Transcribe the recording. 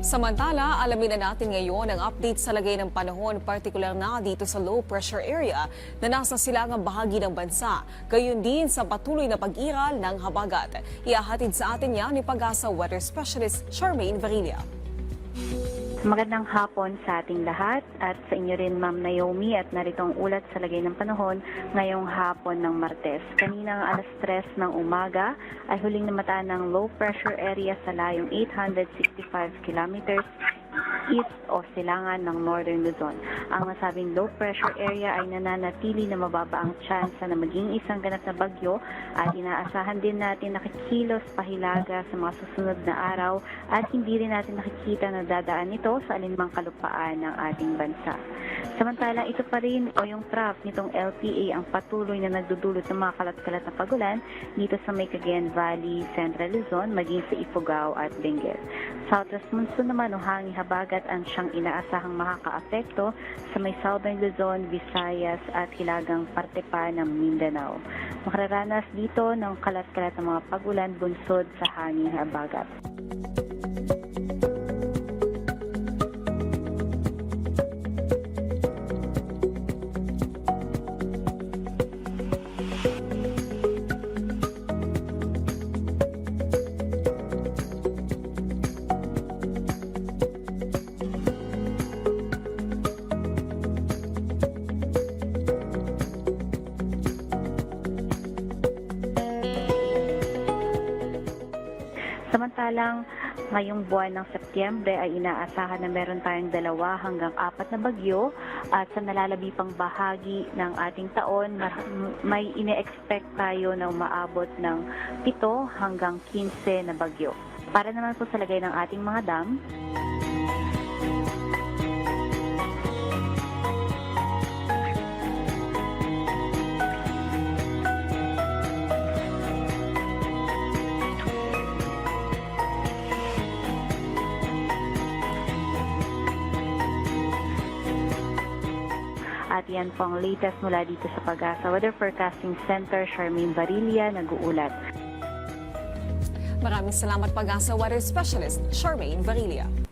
Samantala, alamin na natin ngayon ang update sa lagay ng panahon, partikular na dito sa low pressure area na nasa silangang bahagi ng bansa. Gayon din sa patuloy na pag-iral ng habagat. Ihahatid sa atin yan ni Pag-asa Weather Specialist Charmaine Varilla. Magandang hapon sa ating lahat at sa inyo rin Ma'am Naomi at narito ang ulat sa lagay ng panahon ngayong hapon ng Martes. Kaninang alas 3 ng umaga ay huling namataan ng low pressure area sa layong 865 kilometers east o silangan ng Northern Luzon. Ang nasabing low pressure area ay nananatili na mababa ang tsansa na maging isang ganap na bagyo at inaasahan din natin nakikilos pahilaga sa mga susunod na araw at hindi rin natin nakikita na dadaan ito sa alinmang kalupaan ng ating bansa. Samantalang ito pa rin o yung trough nitong LPA ang patuloy na nagdudulot ng mga kalat-kalat na pagulan dito sa may Cagayan Valley, Central Luzon, maging sa Ifugao at Benguet. Southwest monsoon naman o hangin habagat ang siyang inaasahang makakaapekto sa may Southern Luzon, Visayas at hilagang parte pa ng Mindanao. Makararanas dito ng kalat-kalat na mga pagulan bunsod sa hangin habagat. Samantalang ngayong buwan ng Setyembre ay inaasahan na meron tayong 2 hanggang 4 na bagyo at sa nalalabi pang bahagi ng ating taon may ine-expect tayo na umaabot ng 7 hanggang 15 na bagyo. Para naman po sa lagay ng ating mga dam, at yan po ang latest mula dito sa Pag-asa Weather Forecasting Center, Charmaine Varilla, nag-uulat. Maraming salamat Pag-asa Weather Specialist Charmaine Varilla.